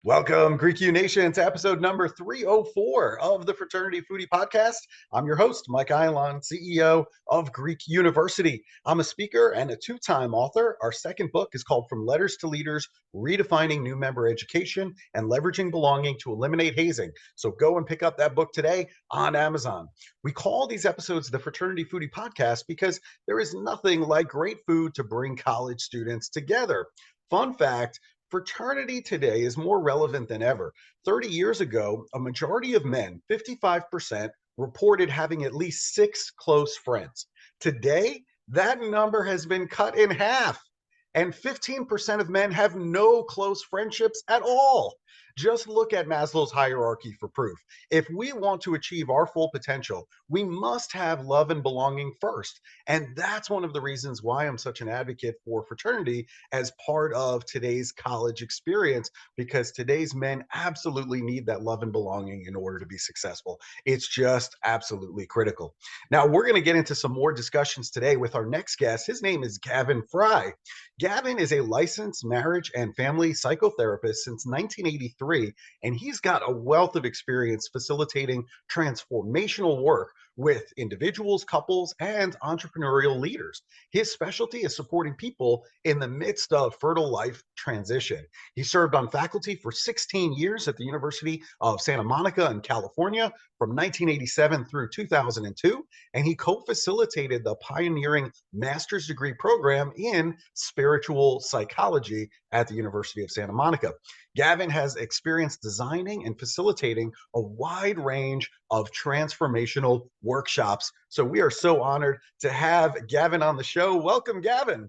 Welcome, Greek U Nation, to episode number 304 of the Fraternity Foodie Podcast. I'm your host, Mike Eilon, CEO of Greek University. I'm a speaker and a two-time author. Our second book is called From Letters to Leaders, Redefining New Member Education and Leveraging Belonging to Eliminate Hazing. So go and pick up that book today on Amazon. We call these episodes the Fraternity Foodie Podcast because there is nothing like great food to bring college students together. Fun fact, fraternity today is more relevant than ever. 30 years ago, a majority of men, 55%, reported having at least 6 close friends. Today, that number has been cut in half, and 15% of men have no close friendships at all. Just look at Maslow's hierarchy for proof. If we want to achieve our full potential, we must have love and belonging first. And that's one of the reasons why I'm such an advocate for fraternity as part of today's college experience, because today's men absolutely need that love and belonging in order to be successful. It's just absolutely critical. Now, we're going to get into some more discussions today with our next guest. His name is Gavin Frye. Gavin is a licensed marriage and family psychotherapist since 1983, and he's got a wealth of experience facilitating transformational work with individuals, couples, and entrepreneurial leaders. His specialty is supporting people in the midst of fertile life transition. He served on faculty for 16 years at the University of Santa Monica in California from 1987 through 2002, and he co-facilitated the pioneering master's degree program in spiritual psychology at the University of Santa Monica. Gavin has experience designing and facilitating a wide range of transformational workshops. So we are so honored to have Gavin on the show. Welcome, Gavin.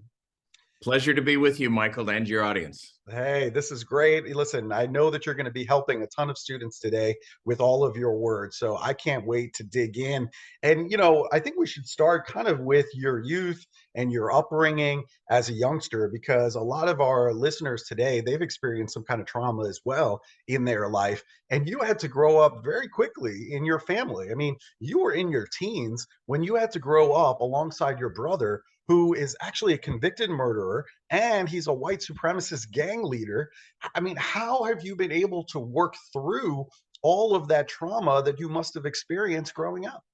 Pleasure to be with you, Michael, and your audience. Hey, this is great. Listen, I know that you're going to be helping a ton of students today with all of your words, so I can't wait to dig in. And, I think we should start kind of with your youth and your upbringing as a youngster, because a lot of our listeners today, they've experienced some kind of trauma as well in their life. And you had to grow up very quickly in your family. I mean, you were in your teens when you had to grow up alongside your brother, who is actually a convicted murderer, and he's a white supremacist gang leader. I mean, how have you been able to work through all of that trauma that you must have experienced growing up?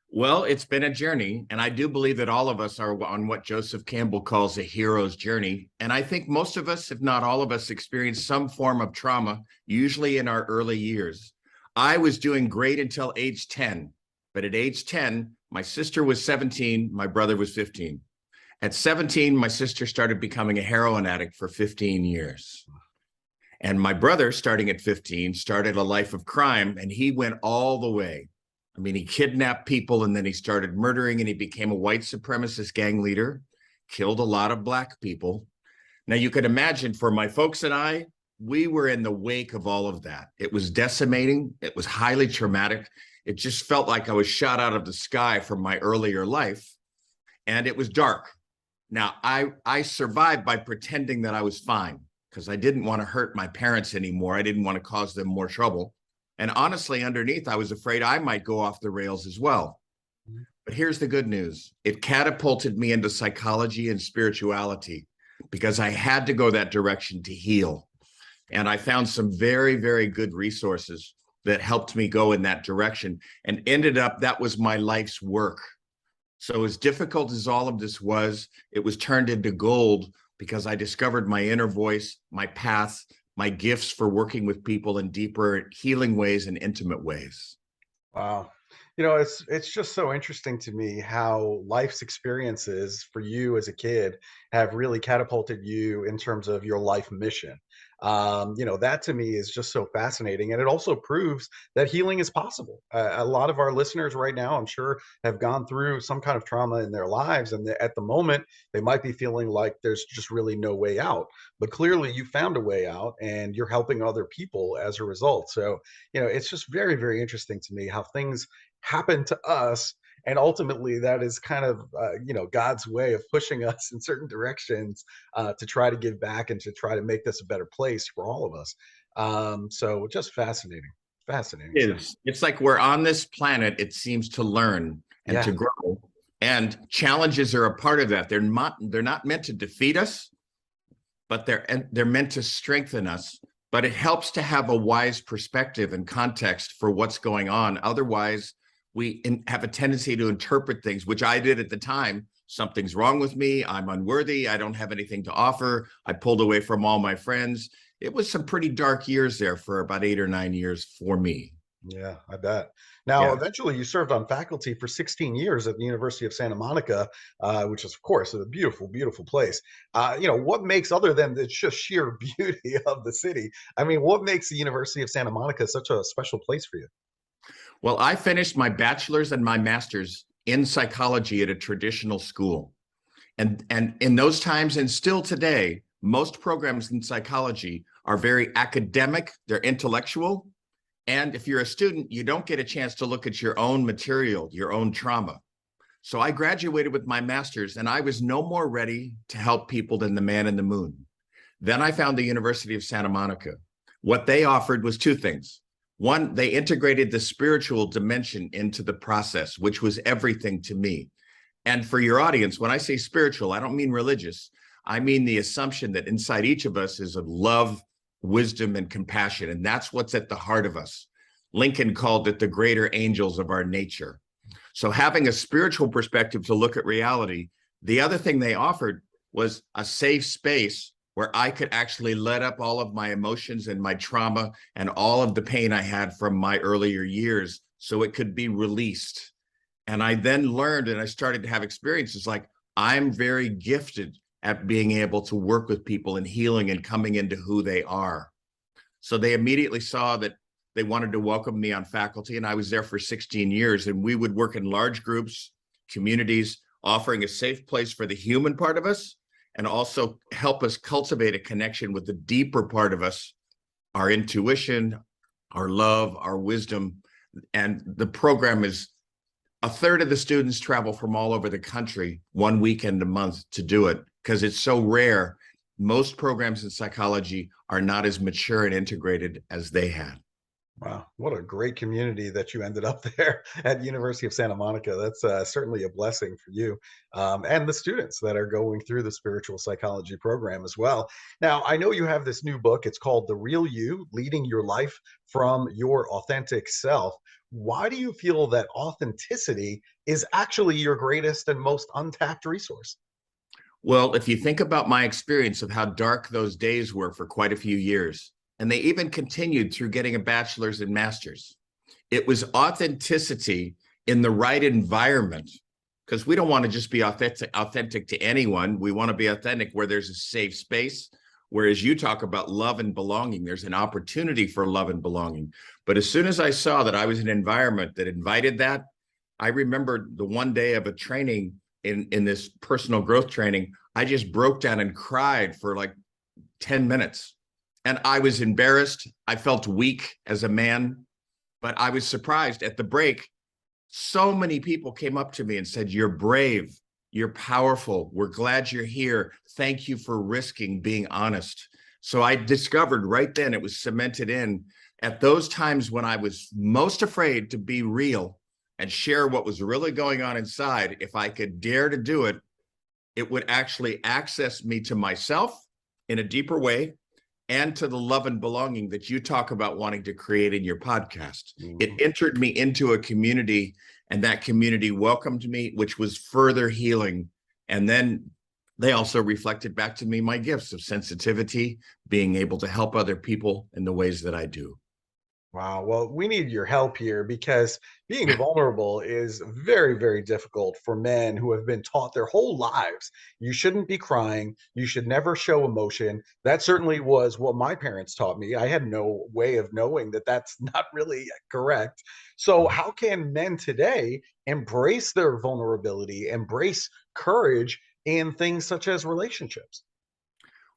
Well, it's been a journey, and I do believe that all of us are on what Joseph Campbell calls a hero's journey. And I think most of us, if not all of us, experience some form of trauma, usually in our early years. I was doing great until age 10, but at age 10, my sister was 17, my brother was 15. At 17, my sister started becoming a heroin addict for 15 years. And my brother, starting at 15, started a life of crime, and he went all the way. I mean, he kidnapped people, and then he started murdering, and he became a white supremacist gang leader, killed a lot of Black people. Now, you could imagine, for my folks and I, we were in the wake of all of that. It was decimating. It was highly traumatic. It just felt like I was shot out of the sky from my earlier life, and it was dark. Now, I survived by pretending that I was fine because I didn't want to hurt my parents anymore. I didn't want to cause them more trouble. And honestly, underneath, I was afraid I might go off the rails as well. But here's the good news. It catapulted me into psychology and spirituality because I had to go that direction to heal. And I found some very, very good resources that helped me go in that direction, and ended up, that was my life's work. So as difficult as all of this was, it was turned into gold because I discovered my inner voice, my path, my gifts for working with people in deeper healing ways and intimate ways. Wow. It's just so interesting to me how life's experiences for you as a kid have really catapulted you in terms of your life mission. That to me is just so fascinating. And it also proves that healing is possible. A lot of our listeners right now, I'm sure, have gone through some kind of trauma in their lives. And at the moment, they might be feeling like there's just really no way out. But clearly, you found a way out and you're helping other people as a result. So, it's just very, very interesting to me how things happen to us, and ultimately that is kind of God's way of pushing us in certain directions to try to give back and to try to make this a better place for all of us. So just fascinating. Fascinating stuff. It's like we're on this planet, it seems, to learn and Yeah. to grow. And challenges are a part of that. They're not meant to defeat us, but they're meant to strengthen us. But it helps to have a wise perspective and context for what's going on. Otherwise, have a tendency to interpret things, which I did at the time. Something's wrong with me. I'm unworthy. I don't have anything to offer. I pulled away from all my friends. It was some pretty dark years there for about 8 or 9 years for me. Yeah, I bet. Now, Yeah. eventually, you served on faculty for 16 years at the University of Santa Monica, which is, of course, a beautiful, beautiful place. What makes, other than the just sheer beauty of the city, I mean, what makes the University of Santa Monica such a special place for you? Well, I finished my bachelor's and my master's in psychology at a traditional school. And in those times, and still today, most programs in psychology are very academic, they're intellectual. And if you're a student, you don't get a chance to look at your own material, your own trauma. So I graduated with my master's, and I was no more ready to help people than the man in the moon. Then I found the University of Santa Monica. What they offered was two things. One, they integrated the spiritual dimension into the process, which was everything to me. And for your audience, when I say spiritual, I don't mean religious. I mean the assumption that inside each of us is a love, wisdom, and compassion. And that's what's at the heart of us. Lincoln called it the greater angels of our nature. So having a spiritual perspective to look at reality, the other thing they offered was a safe space where I could actually let up all of my emotions and my trauma and all of the pain I had from my earlier years so it could be released. And I then learned, and I started to have experiences like, I'm very gifted at being able to work with people and healing and coming into who they are. So they immediately saw that they wanted to welcome me on faculty, and I was there for 16 years. And we would work in large groups, communities, offering a safe place for the human part of us, and also help us cultivate a connection with the deeper part of us, our intuition, our love, our wisdom. And the program is, a third of the students travel from all over the country 1 weekend a month to do it because it's so rare. Most programs in psychology are not as mature and integrated as they had. Wow, what a great community that you ended up there at University of Santa Monica. That's certainly a blessing for you and the students that are going through the spiritual psychology program as well. Now, I know you have this new book. It's called The Real You: Leading Your Life from Your Authentic Self. Why do you feel that authenticity is actually your greatest and most untapped resource? Well, if you think about my experience of how dark those days were for quite a few years, and they even continued through getting a bachelor's and master's, it was authenticity in the right environment, because we don't want to just be authentic to anyone. We want to be authentic where there's a safe space. Whereas you talk about love and belonging, there's an opportunity for love and belonging. But as soon as I saw that I was in an environment that invited that, I remembered the one day of a training in this personal growth training, I just broke down and cried for like 10 minutes. And I was embarrassed. I felt weak as a man, but I was surprised at the break. So many people came up to me and said, "You're brave. You're powerful. We're glad you're here. Thank you for risking being honest." So I discovered right then, it was cemented in, at those times when I was most afraid to be real and share what was really going on inside. If I could dare to do it, it would actually access me to myself in a deeper way and to the love and belonging that you talk about wanting to create in your podcast. It entered me into a community, and that community welcomed me, which was further healing. And then they also reflected back to me my gifts of sensitivity, being able to help other people in the ways that I do. Wow. Well, we need your help here because being vulnerable is very, very difficult for men who have been taught their whole lives. You shouldn't be crying. You should never show emotion. That certainly was what my parents taught me. I had no way of knowing that that's not really correct. So, how can men today embrace their vulnerability, embrace courage in things such as relationships?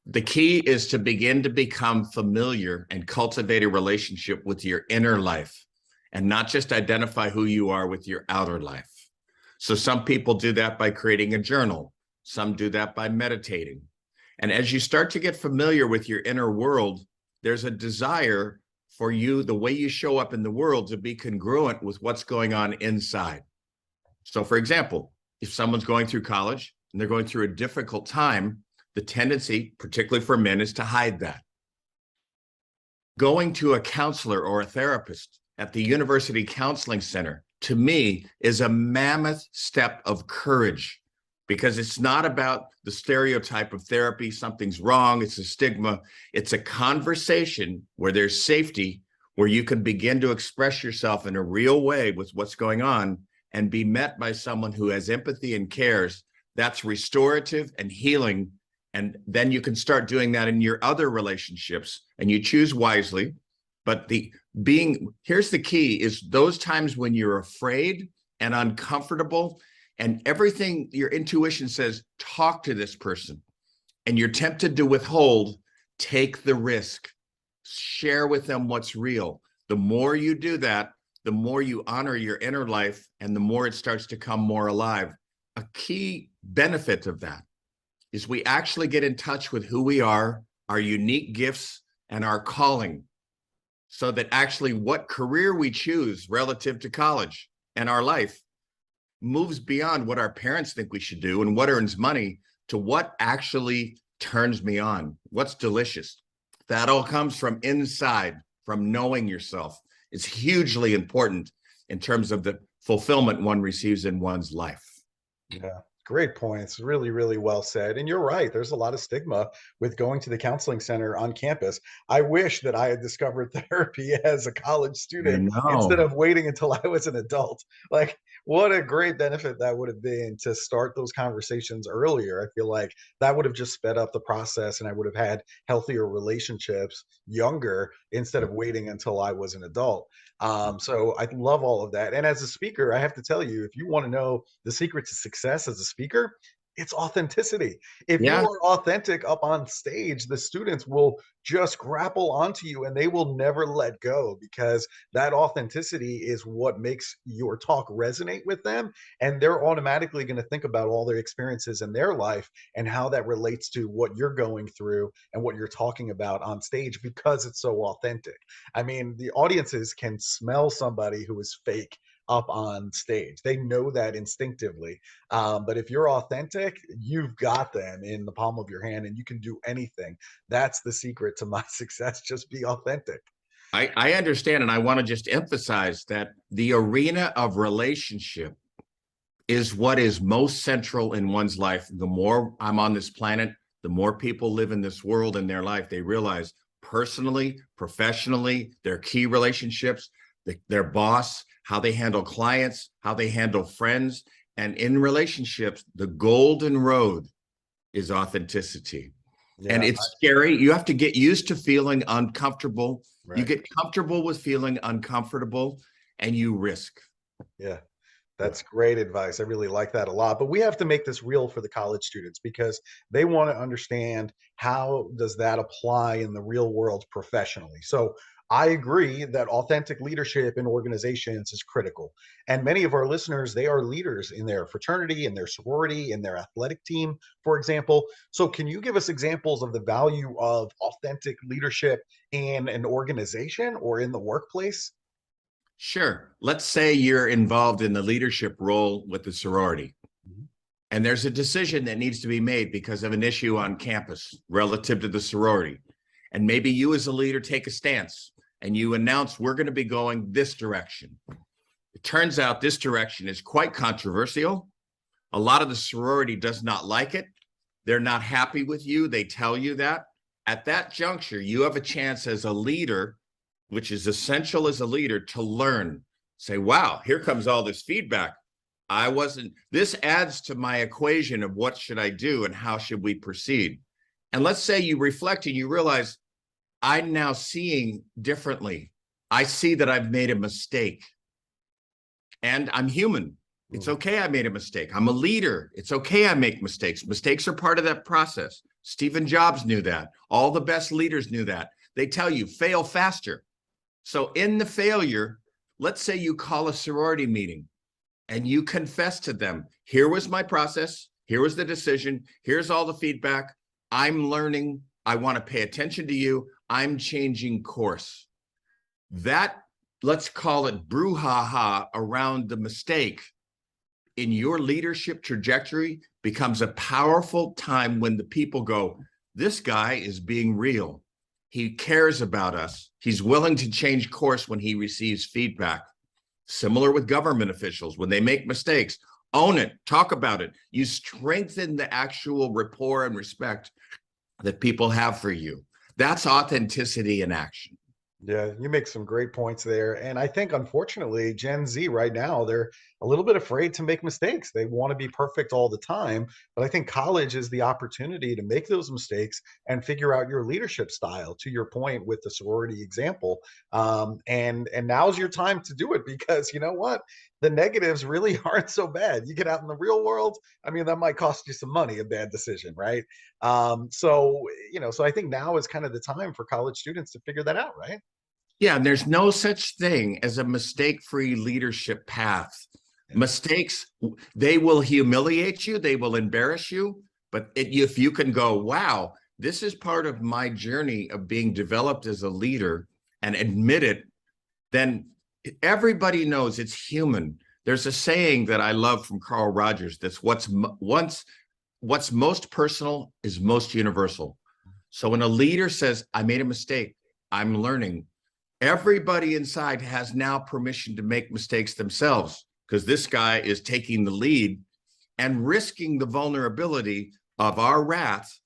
The key is to begin to become familiar and cultivate a relationship with your inner life and not just identify who you are with your outer life. So some people do that by creating a journal. Some do that by meditating. And as you start to get familiar with your inner world, there's a desire for you, the way you show up in the world, to be congruent with what's going on inside. So for example, if someone's going through college and they're going through a difficult time, the tendency, particularly for men, is to hide that. Going to a counselor or a therapist at the University Counseling Center, to me, is a mammoth step of courage, because it's not about the stereotype of therapy, something's wrong, it's a stigma. It's a conversation where there's safety, where you can begin to express yourself in a real way with what's going on and be met by someone who has empathy and cares. That's restorative and healing. And then you can start doing that in your other relationships, and you choose wisely. But here's the key, is those times when you're afraid and uncomfortable and everything, your intuition says, talk to this person, and you're tempted to withhold, take the risk, share with them what's real. The more you do that, the more you honor your inner life, and the more it starts to come more alive. A key benefit of that is we actually get in touch with who we are, our unique gifts, and our calling, so that actually what career we choose relative to college and our life moves beyond what our parents think we should do and what earns money, to what actually turns me on, what's delicious. That all comes from inside, from knowing yourself. It's hugely important in terms of the fulfillment one receives in one's life. Yeah, great points. Really, really well said. And you're right. There's a lot of stigma with going to the counseling center on campus. I wish that I had discovered therapy as a college I student instead know. of waiting until I was an adult. Like, what a great benefit that would have been to start those conversations earlier. I feel like that would have just sped up the process, and I would have had healthier relationships younger instead of waiting until I was an adult. So I love all of that. And as a speaker, I have to tell you, if you want to know the secret to success as a speaker, it's authenticity. If you Yeah. are authentic up on stage, the students will just grapple onto you, and they will never let go, because that authenticity is what makes your talk resonate with them. And they're automatically going to think about all their experiences in their life and how that relates to what you're going through and what you're talking about on stage, because it's so authentic. I mean, the audiences can smell somebody who is fake up on stage. They know that instinctively. But if you're authentic, you've got them in the palm of your hand, and you can do anything. That's the secret to my success. Just be authentic. I understand, and I want to just emphasize that the arena of relationship is what is most central in one's life. The more I'm on this planet, the more people live in this world in their life, they realize personally, professionally, their key relationships, their boss, how they handle clients, how they handle friends. And in relationships, the golden road is authenticity. And Yeah, it's scary. You have to get used to feeling uncomfortable. You right. get comfortable with feeling uncomfortable, and you risk. Yeah. That's great advice. I really like that a lot. But we have to make this real for the college students, because they want to understand, how does that apply in the real world professionally. So I agree that authentic leadership in organizations is critical. And many of our listeners, they are leaders in their fraternity, in their sorority, in their athletic team, for example. So can you give us examples of the value of authentic leadership in an organization or in the workplace? Sure. Let's say you're involved in the leadership role with the sorority, Mhm. and there's a decision that needs to be made because of an issue on campus relative to the sorority. And maybe you as a leader take a stance and you announce, we're going to be going this direction. It turns out this direction is quite controversial. A lot of the sorority does not like it. They're not happy with you. They tell you that. At that juncture, you have a chance as a leader, which is essential as a leader, to learn. Say, wow, here comes all this feedback. This adds to my equation of what should I do and how should we proceed. And let's say you reflect and you realize, I'm now seeing differently. I see that I've made a mistake, and I'm human. It's Mhm. okay I made a mistake. I'm a leader. It's okay I make mistakes. Mistakes are part of that process. Stephen Jobs knew that. All the best leaders knew that. They tell you, fail faster. So in the failure, let's say you call a sorority meeting and you confess to them, here was my process. Here was the decision. Here's all the feedback. I'm learning. I want to pay attention to you. I'm changing course. That, let's call it brouhaha around the mistake in your leadership trajectory becomes a powerful time when the people go, this guy is being real. He cares about us. He's willing to change course when he receives feedback. Similar with government officials, when they make mistakes, own it, talk about it. You strengthen the actual rapport and respect that people have for you. That's authenticity in action. Yeah, you make some great points there. And I think, unfortunately, Gen Z right now, they're a little bit afraid to make mistakes. They want to be perfect all the time. But I think college is the opportunity to make those mistakes and figure out your leadership style, to your point with the sorority example. And now's your time to do it, because you know what? The negatives really aren't so bad. You get out in the real world, I mean, that might cost you some money, a bad decision, right? So I think now is kind of the time for college students to figure that out, right? Yeah, and there's no such thing as a mistake-free leadership path. Mistakes, they will humiliate you, they will embarrass you, but if you can go, wow, this is part of my journey of being developed as a leader, and admit it, then everybody knows it's human. There's a saying that I love from Carl Rogers that's what's most personal is most universal. So when a leader says, I made a mistake, I'm learning, everybody inside has now permission to make mistakes themselves, because this guy is taking the lead and risking the vulnerability of our wrath,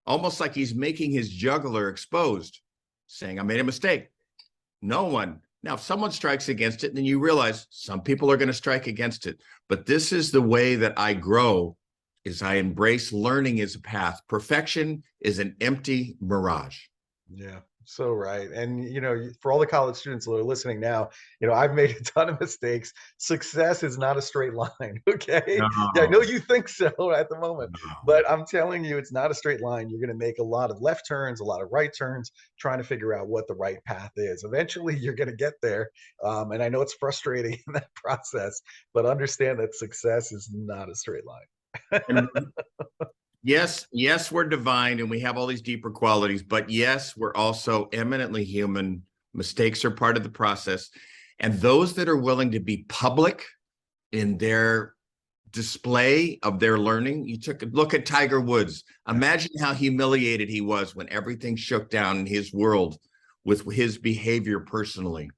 almost like he's making his jugular exposed, saying, I made a mistake. No one. Now, if someone strikes against it, then you realize some people are going to strike against it. But this is the way that I grow, is I embrace learning as a path. Perfection is an empty mirage. Yeah, so right. And for all the college students that are listening now, I've made a ton of mistakes. Success is not a straight line. Okay. Yeah, I know No, you think so at the moment, no. but I'm telling you, it's not a straight line. You're going to make a lot of left turns, a lot of right turns, trying to figure out what the right path is. Eventually, you're going to get there. And I know it's frustrating in that process, but understand that success is not a straight line. And yes, we're divine and we have all these deeper qualities, but yes, we're also eminently human. Mistakes are part of the process. And those that are willing to be public in their display of their learning, you took a look at Tiger Woods. Imagine how humiliated he was when everything shook down in his world with his behavior personally.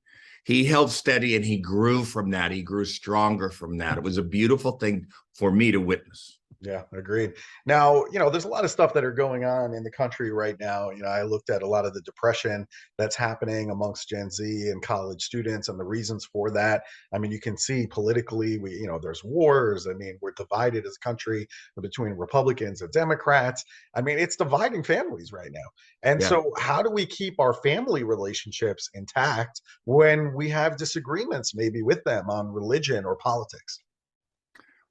He held steady and he grew from that. He grew stronger from that. It was a beautiful thing for me to witness. Yeah, agreed. Now, there's a lot of stuff that are going on in the country right now. I looked at a lot of the depression that's happening amongst Gen Z and college students and the reasons for that. I mean, you can see politically, there's wars. I mean, we're divided as a country between Republicans and Democrats. I mean, it's dividing families right now. And Yeah. so, how do we keep our family relationships intact when we have disagreements maybe with them on religion or politics?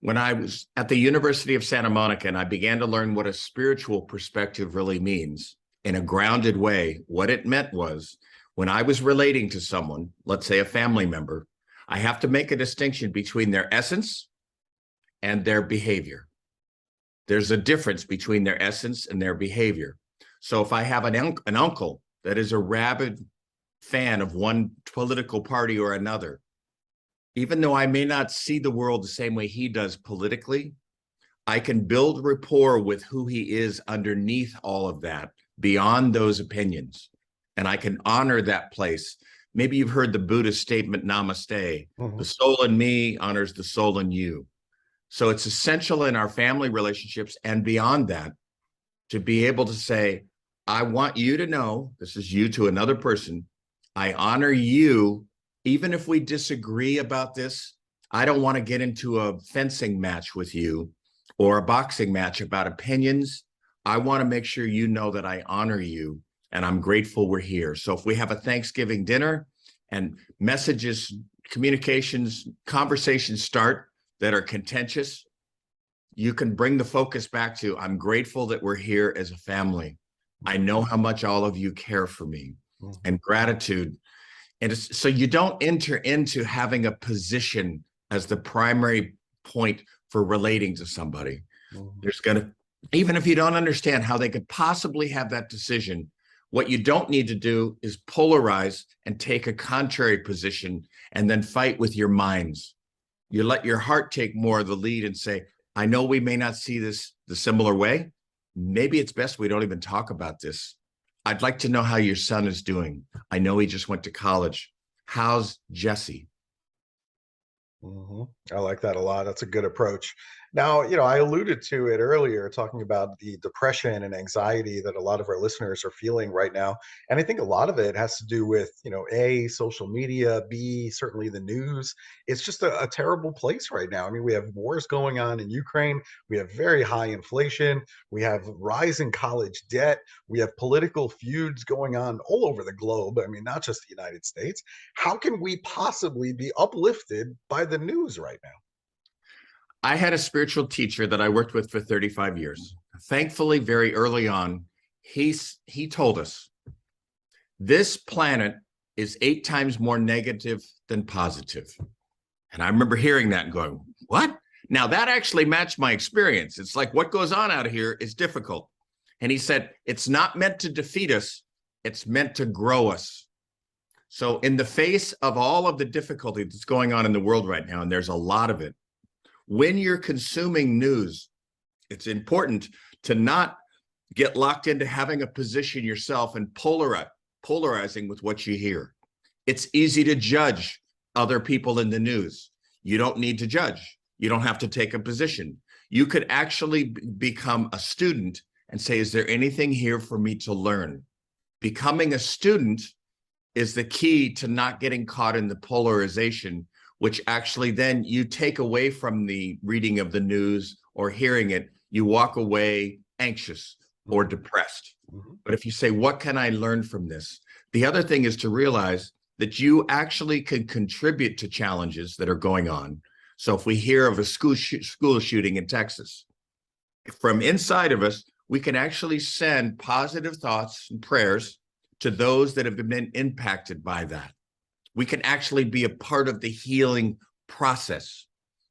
When I was at the University of Santa Monica and I began to learn what a spiritual perspective really means in a grounded way, what it meant was when I was relating to someone, let's say a family member, I have to make a distinction between their essence and their behavior. There's a difference between their essence and their behavior. So if I have an uncle that is a rabid fan of one political party or another, even though I may not see the world the same way he does politically, I can build rapport with who he is underneath all of that, beyond those opinions. And I can honor that place. Maybe you've heard the Buddhist statement, namaste. Mhm. The soul in me honors the soul in you. So it's essential in our family relationships and beyond that to be able to say, I want you to know, this is you to another person, I honor you. Even if we disagree about this, I don't want to get into a fencing match with you or a boxing match about opinions. I want to make sure you know that I honor you and I'm grateful we're here. So if we have a Thanksgiving dinner and messages, communications, conversations start that are contentious, you can bring the focus back to, I'm grateful that we're here as a family. I know how much all of you care for me, and gratitude. And so you don't enter into having a position as the primary point for relating to somebody. There's going to, even if you don't understand how they could possibly have that decision, What you don't need to do is polarize and take a contrary position and then fight with your minds. You let your heart take more of the lead and say, I know we may not see this the similar way. Maybe it's best we don't even talk about this. I'd like to know how your son is doing. I know he just went to college. How's Jesse? I like that a lot. That's a good approach. Now, I alluded to it earlier, talking about the depression and anxiety that a lot of our listeners are feeling right now. And I think a lot of it has to do with, A, social media, B, certainly the news. It's just a terrible place right now. I mean, we have wars going on in Ukraine. We have very high inflation. We have rising college debt. We have political feuds going on all over the globe. I mean, not just the United States. How can we possibly be uplifted by the news right now? I had a spiritual teacher that I worked with for 35 years. Thankfully, very early on, he told us, this planet is 8 times more negative than positive. And I remember hearing that and going, what? Now that actually matched my experience. It's like what goes on out here is difficult. And he said, it's not meant to defeat us. It's meant to grow us. So in the face of all of the difficulty that's going on in the world right now, and there's a lot of it, when you're consuming news, it's important to not get locked into having a position yourself and polarizing with what you hear. It's easy to judge other people in the news. You don't need to judge. You don't have to take a position. You could actually become a student and say, is there anything here for me to learn? Becoming a student is the key to not getting caught in the polarization, which actually then you take away from the reading of the news or hearing it. You walk away anxious or depressed. But if you say, what can I learn from this? The other thing is to realize that you actually can contribute to challenges that are going on. So if we hear of a school shooting in Texas, from inside of us, we can actually send positive thoughts and prayers to those that have been impacted by that. We can actually be a part of the healing process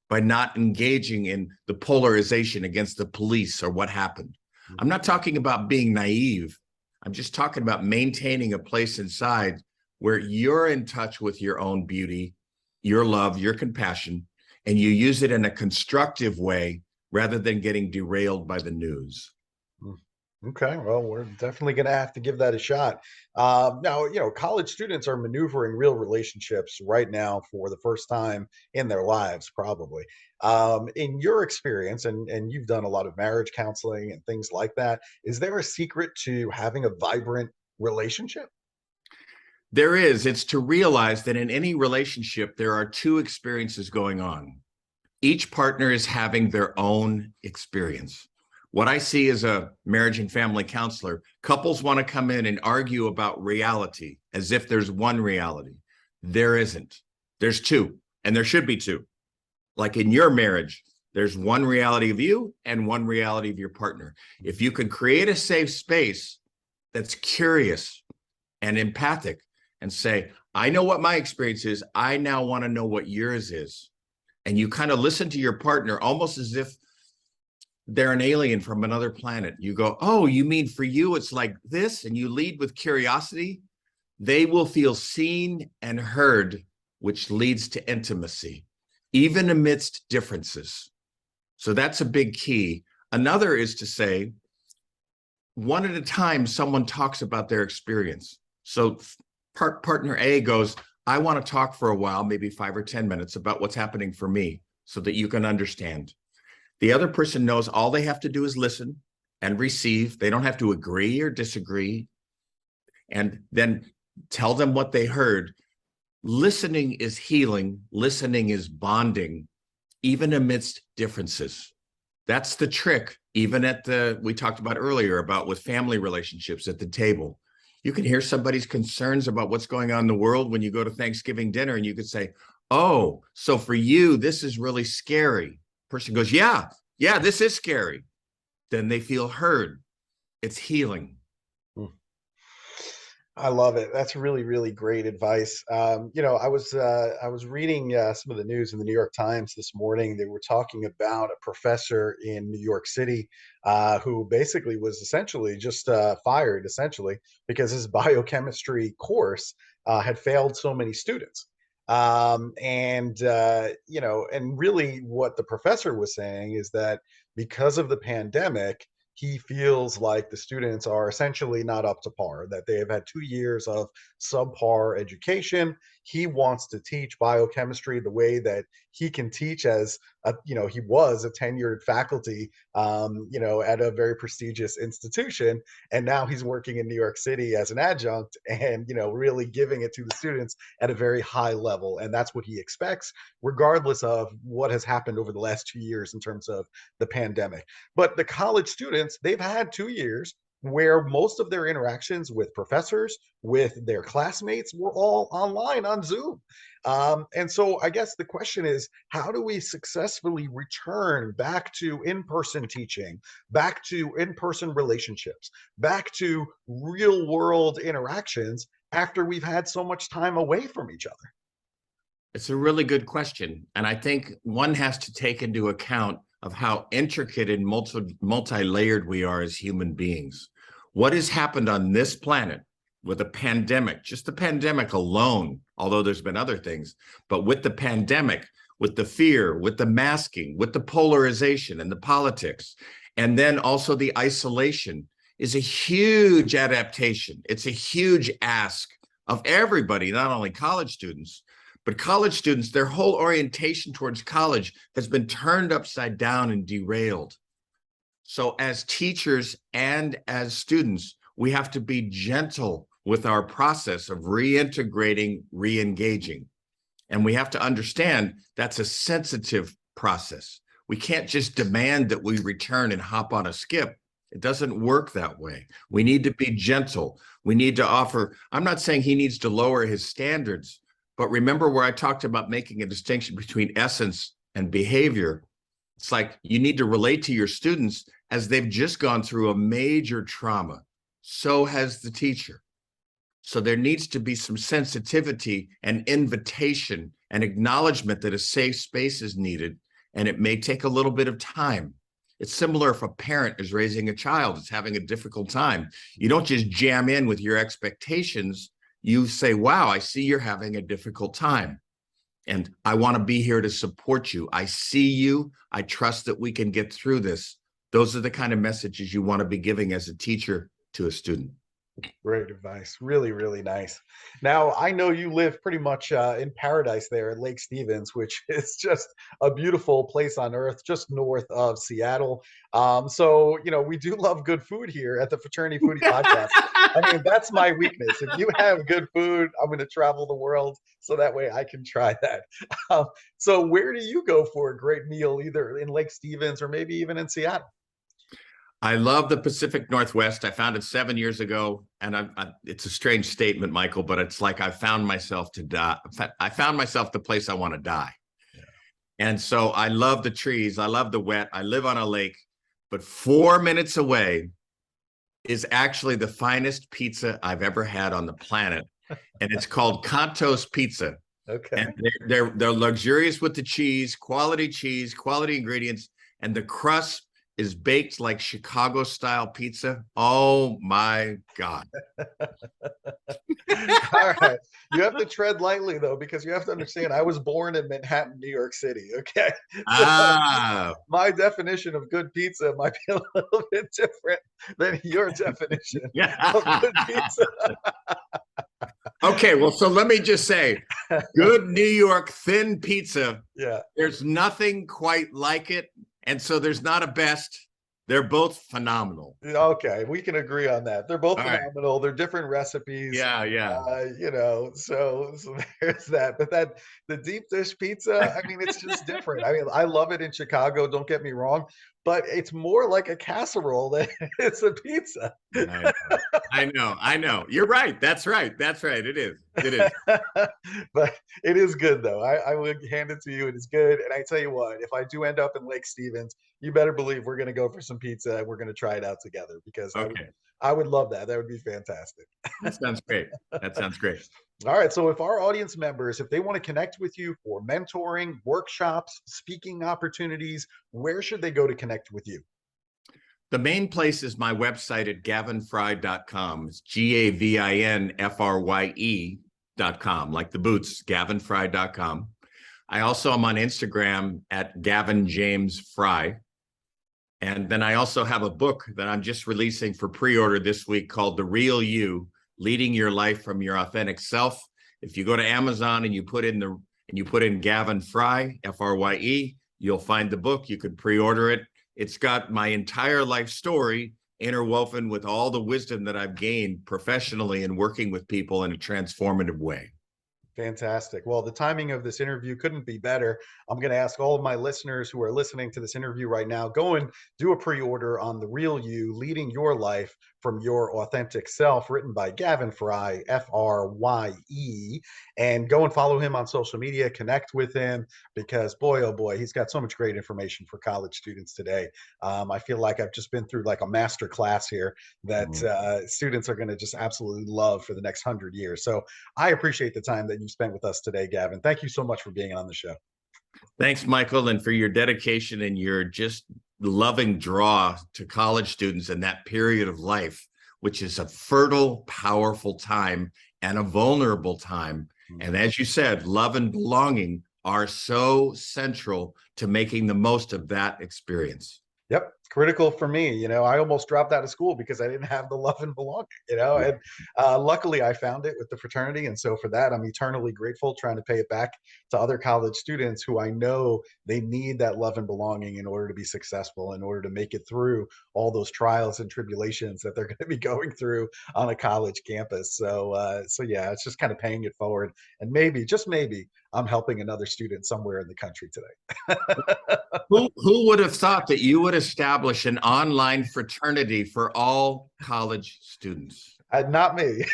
by not engaging in the polarization against the police or what happened. I'm not talking about being naive. I'm just talking about maintaining a place inside where you're in touch with your own beauty, your love, your compassion, and you use it in a constructive way rather than getting derailed by the news. Okay, well, we're definitely going to have to give that a shot. Now, college students are maneuvering real relationships right now for the first time in their lives, probably. In your experience, and you've done a lot of marriage counseling and things like that, is there a secret to having a vibrant relationship? There is. It's to realize that in any relationship, there are 2 experiences going on. Each partner is having their own experience. What I see as a marriage and family counselor, couples want to come in and argue about reality as if there's one reality. There isn't. There's 2, and there should be 2. Like in your marriage, there's one reality of you and one reality of your partner. If you can create a safe space that's curious and empathic and say, I know what my experience is. I now want to know what yours is. And you kind of listen to your partner almost as if they're an alien from another planet. You go, oh, you mean for you, it's like this, and you lead with curiosity. They will feel seen and heard, which leads to intimacy, even amidst differences. So that's a big key. Another is to say, one at a time, someone talks about their experience. So partner A goes, I want to talk for a while, maybe 5 or 10 minutes about what's happening for me so that you can understand. The other person knows all they have to do is listen and receive. They don't have to agree or disagree. And then tell them what they heard. Listening is healing. Listening is bonding, even amidst differences. That's the trick, even we talked about earlier about with family relationships at the table. You can hear somebody's concerns about what's going on in the world when you go to Thanksgiving dinner, and you could say, oh, so for you, this is really scary. Person goes, yeah, this is scary. Then they feel heard. It's healing. I love it. That's really, really great advice. I was reading some of the news in the New York Times this morning. They were talking about a professor in New York City who basically was essentially just fired, essentially because his biochemistry course had failed so many students. And really, what the professor was saying is that because of the pandemic, he feels like the students are essentially not up to par, that they have had 2 years of subpar education. He wants to teach biochemistry the way that he can teach he was a tenured faculty, at a very prestigious institution. And now he's working in New York City as an adjunct and, really giving it to the students at a very high level. And that's what he expects, regardless of what has happened over the last 2 years in terms of the pandemic. But the college students, they've had 2 years where most of their interactions with professors, with their classmates, were all online on Zoom. And so I guess the question is, how do we successfully return back to in-person teaching, back to in-person relationships, back to real world interactions after we've had so much time away from each other? It's a really good question. And I think one has to take into account of how intricate and multi-layered we are as human beings. What has happened on this planet with a pandemic, just the pandemic alone, although there's been other things, but with the pandemic, with the fear, with the masking, with the polarization and the politics, and then also the isolation is a huge adaptation. It's a huge ask of everybody, not only college students, but college students, their whole orientation towards college has been turned upside down and derailed. So as teachers and as students, we have to be gentle with our process of reintegrating, re-engaging. And we have to understand that's a sensitive process. We can't just demand that we return and hop on a skip. It doesn't work that way. We need to be gentle. We need to offer, I'm not saying he needs to lower his standards, but remember where I talked about making a distinction between essence and behavior. It's like you need to relate to your students as they've just gone through a major trauma. So has the teacher. So there needs to be some sensitivity and invitation and acknowledgement that a safe space is needed, and it may take a little bit of time. It's similar if a parent is raising a child, it's having a difficult time. You don't just jam in with your expectations. You say, wow, I see you're having a difficult time. And I want to be here to support you. I see you. I trust that we can get through this. Those are the kind of messages you want to be giving as a teacher to a student. Great advice. Really, really nice. Now, I know you live pretty much in paradise there at Lake Stevens, which is just a beautiful place on earth, just north of Seattle. We do love good food here at the Fraternity Foodie Podcast. I mean, that's my weakness. If you have good food, I'm going to travel the world so that way I can try that. So, where do you go for a great meal, either in Lake Stevens or maybe even in Seattle? I love the Pacific Northwest. I found it 7 years ago, and it's a strange statement, Michael, but it's like I found myself to die. I found myself the place I want to die. Yeah. And so I love the trees. I love the wet. I live on a lake, but 4 minutes away is actually the finest pizza I've ever had on the planet, and it's called Cantos Pizza. Okay. And they're luxurious with the cheese, quality ingredients, and the crust is baked like Chicago style pizza. Oh my God. All right. You have to tread lightly though, because you have to understand I was born in Manhattan, New York City. Okay. So my definition of good pizza might be a little bit different than your definition of good pizza. Okay, well, so let me just say, good New York thin pizza. Yeah. There's nothing quite like it. And so there's not a best. They're both phenomenal. Okay, we can agree on that. They're both phenomenal. Right. They're different recipes. Yeah. So there's that. But the deep dish pizza, I mean, it's just different. I mean, I love it in Chicago, don't get me wrong, but it's more like a casserole than it's a pizza. I know. You're right. That's right. It is. But it is good though. I would hand it to you. It is good. And I tell you what, if I do end up in Lake Stevens, you better believe we're going to go for some pizza. We're going to try it out together because I would love that. That would be fantastic. That sounds great. That sounds great. All right. So if our audience members, if they want to connect with you for mentoring, workshops, speaking opportunities, where should they go to connect with you? The main place is my website at gavinfrye.com. It's GAVINFRYE.com, like the boots, gavinfrye.com. I also am on Instagram at Gavin James Frye. And then I also have a book that I'm just releasing for pre-order this week called The Real You, Leading Your Life from Your Authentic Self. If you go to Amazon and you put in Gavin Frye, Frye, you'll find the book. You could pre-order it. It's got my entire life story interwoven with all the wisdom that I've gained professionally and working with people in a transformative way. Fantastic. Well, the timing of this interview couldn't be better. I'm going to ask all of my listeners who are listening to this interview right now, go and do a pre-order on The Real You, Leading Your Life from Your Authentic Self, written by Gavin Frye, Frye, and go and follow him on social media, connect with him, because boy, oh boy, he's got so much great information for college students today. I feel like I've just been through like a master class here that students are going to just absolutely love for the next 100 years. So I appreciate the time that you spent with us today, Gavin. Thank you so much for being on the show. Thanks, Michael, and for your dedication and your just loving draw to college students in that period of life, which is a fertile, powerful time and a vulnerable time. And as you said, love and belonging are so central to making the most of that experience. Yep. Critical for me. I almost dropped out of school because I didn't have the love and belonging, and luckily I found it with the fraternity. And so for that, I'm eternally grateful, trying to pay it back to other college students who I know they need that love and belonging in order to be successful, in order to make it through all those trials and tribulations that they're going to be going through on a college campus. So yeah, it's just kind of paying it forward. And maybe, just maybe, I'm helping another student somewhere in the country today. Who would have thought that you would establish an online fraternity for all college students? Not me.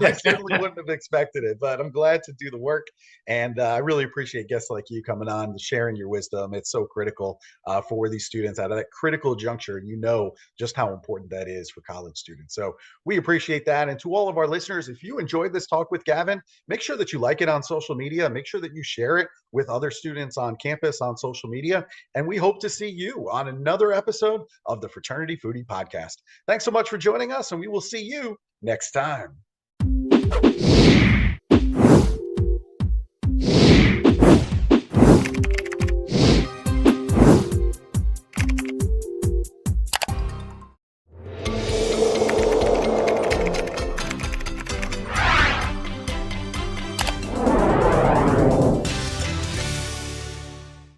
I certainly wouldn't have expected it, but I'm glad to do the work. And I really appreciate guests like you coming on and sharing your wisdom. It's so critical for these students at that critical juncture. You know just how important that is for college students. So we appreciate that. And to all of our listeners, if you enjoyed this talk with Gavin, make sure that you like it on social media. Make sure that you share it with other students on campus on social media. And we hope to see you on another episode of the Fraternity Foodie Podcast. Thanks so much for joining us, and we will see you next time.